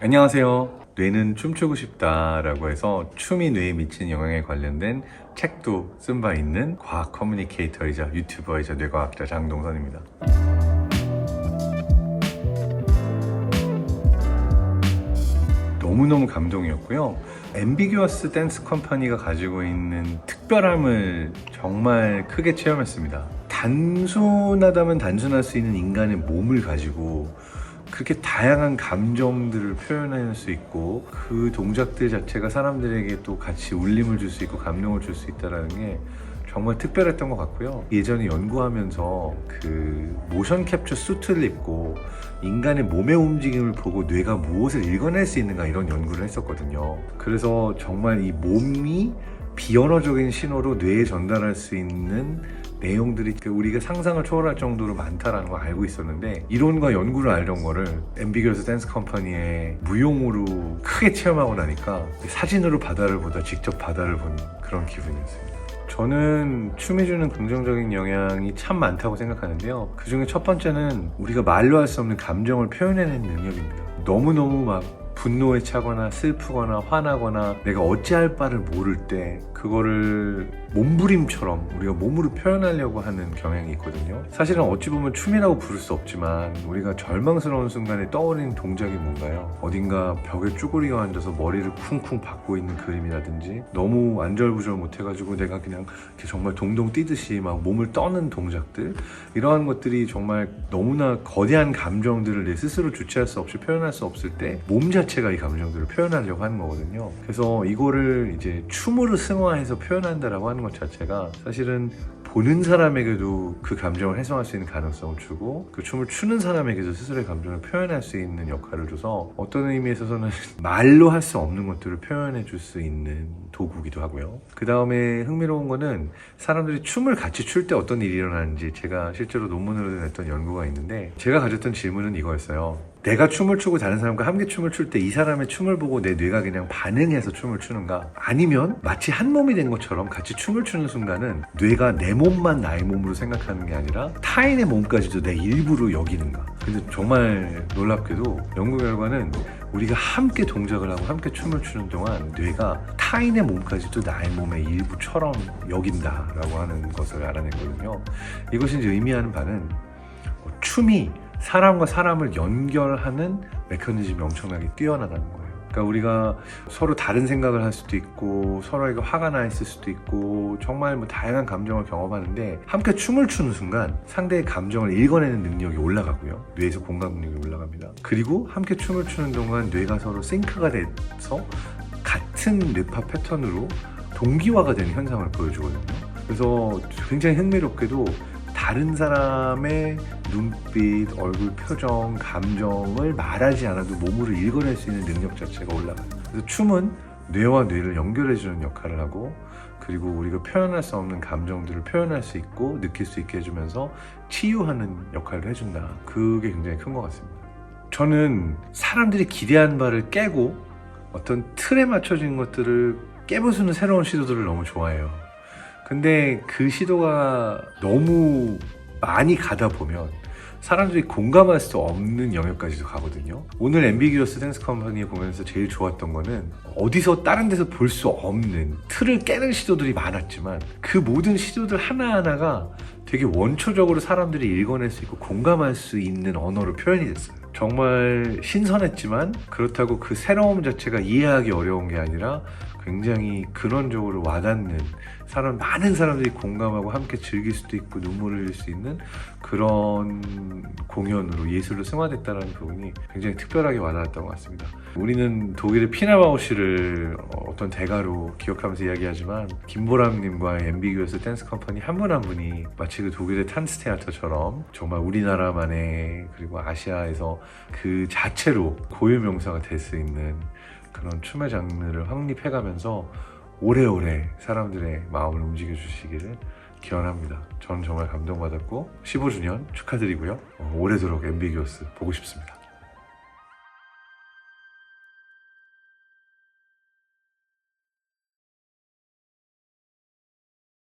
안녕하세요. 뇌는 춤추고 싶다라고 해서 춤이 뇌에 미치는 영향에 관련된 책도 쓴 바 있는 과학 커뮤니케이터이자 유튜버이자 뇌과학자 장동선입니다. 너무너무 감동이었고요. 앰비규어스 댄스 컴퍼니가 가지고 있는 특별함을 정말 크게 체험했습니다. 단순하다면 단순할 수 있는 인간의 몸을 가지고 그렇게 다양한 감정들을 표현할 수 있고 그 동작들 자체가 사람들에게 또 같이 울림을 줄 수 있고 감동을 줄 수 있다는 게 정말 특별했던 것 같고요. 예전에 연구하면서 그 모션 캡처 수트를 입고 인간의 몸의 움직임을 보고 뇌가 무엇을 읽어낼 수 있는가 이런 연구를 했었거든요. 그래서 정말 이 몸이 비언어적인 신호로 뇌에 전달할 수 있는 내용들이 우리가 상상을 초월할 정도로 많다라는 걸 알고 있었는데 이론과 연구를 알던 거를 앰비규어스 댄스 컴퍼니의 무용으로 크게 체험하고 나니까 사진으로 바다를 보다 직접 바다를 본 그런 기분이었습니다. 저는 춤이 주는 긍정적인 영향이 참 많다고 생각하는데요. 그 중에 첫 번째는 우리가 말로 할 수 없는 감정을 표현해내는 능력입니다. 너무너무 막 분노에 차거나 슬프거나 화나거나 내가 어찌할 바를 모를 때 그거를 몸부림처럼 우리가 몸으로 표현하려고 하는 경향이 있거든요. 사실은 어찌 보면 춤이라고 부를 수 없지만 우리가 절망스러운 순간에 떠오르는 동작이 뭔가요? 어딘가 벽에 쭈구리가 앉아서 머리를 쿵쿵 박고 있는 그림이라든지 너무 안절부절 못해가지고 내가 그냥 이렇게 정말 동동 뛰듯이 막 몸을 떠는 동작들, 이러한 것들이 정말 너무나 거대한 감정들을 내 스스로 주체할 수 없이 표현할 수 없을 때 몸 자체가 이 감정들을 표현하려고 하는 거거든요. 그래서 이거를 이제 춤으로 승화해서 표현한다라고 하는 것 자체가 사실은 보는 사람에게도 그 감정을 해소할 수 있는 가능성을 주고 그 춤을 추는 사람에게도 스스로의 감정을 표현할 수 있는 역할을 줘서 어떤 의미에 있어서는 말로 할 수 없는 것들을 표현해 줄 수 있는 도구기도 하고요. 그 다음에 흥미로운 거는 사람들이 춤을 같이 출 때 어떤 일이 일어나는지 제가 실제로 논문으로 냈던 연구가 있는데 제가 가졌던 질문은 이거였어요. 내가 춤을 추고 다른 사람과 함께 춤을 출 때 이 사람의 춤을 보고 내 뇌가 그냥 반응해서 춤을 추는가, 아니면 마치 한 몸이 된 것처럼 같이 춤을 추는 순간은 뇌가 내 몸만 나의 몸으로 생각하는 게 아니라 타인의 몸까지도 내 일부로 여기는가. 근데 정말 놀랍게도 연구 결과는 우리가 함께 동작을 하고 함께 춤을 추는 동안 뇌가 타인의 몸까지도 나의 몸의 일부처럼 여긴다라고 하는 것을 알아냈거든요. 이것이 이제 의미하는 바는 춤이 사람과 사람을 연결하는 메커니즘이 엄청나게 뛰어나다는 거예요. 그러니까 우리가 서로 다른 생각을 할 수도 있고 서로에게 화가 나 있을 수도 있고 정말 뭐 다양한 감정을 경험하는데 함께 춤을 추는 순간 상대의 감정을 읽어내는 능력이 올라가고요. 뇌에서 공감 능력이 올라갑니다. 그리고 함께 춤을 추는 동안 뇌가 서로 싱크가 돼서 같은 뇌파 패턴으로 동기화가 되는 현상을 보여주거든요. 그래서 굉장히 흥미롭게도 다른 사람의 눈빛, 얼굴 표정, 감정을 말하지 않아도 몸으로 읽어낼 수 있는 능력 자체가 올라가요. 그래서 춤은 뇌와 뇌를 연결해주는 역할을 하고 그리고 우리가 표현할 수 없는 감정들을 표현할 수 있고 느낄 수 있게 해주면서 치유하는 역할을 해준다. 그게 굉장히 큰 것 같습니다. 저는 사람들이 기대한 바를 깨고 어떤 틀에 맞춰진 것들을 깨부수는 새로운 시도들을 너무 좋아해요. 근데 그 시도가 너무 많이 가다 보면 사람들이 공감할 수 없는 영역까지도 가거든요. 오늘 앰비규어스 댄스 컴퍼니 보면서 제일 좋았던 거는 어디서 다른 데서 볼 수 없는 틀을 깨는 시도들이 많았지만 그 모든 시도들 하나하나가 되게 원초적으로 사람들이 읽어낼 수 있고 공감할 수 있는 언어로 표현이 됐어요. 정말 신선했지만 그렇다고 그 새로움 자체가 이해하기 어려운 게 아니라 굉장히 근원적으로 와닿는 많은 사람들이 공감하고 함께 즐길 수도 있고 눈물을 흘릴 수 있는 그런 공연으로 예술로 승화됐다는 부분이 굉장히 특별하게 와닿았던 것 같습니다. 우리는 독일의 피나바우시를 어떤 대가로 기억하면서 이야기하지만 김보람님과의 앰비규어스 댄스 컴퍼니 한 분 한 분이 마치 그 독일의 탄스테아터처럼 정말 우리나라만의 그리고 아시아에서 그 자체로 고유명사가 될 수 있는 그런 춤의 장르를 확립해가면서 오래오래 사람들의 마음을 움직여 주시기를 기원합니다. 저는 정말 감동받았고 15주년 축하드리고요. 오래도록 앰비규어스 보고 싶습니다.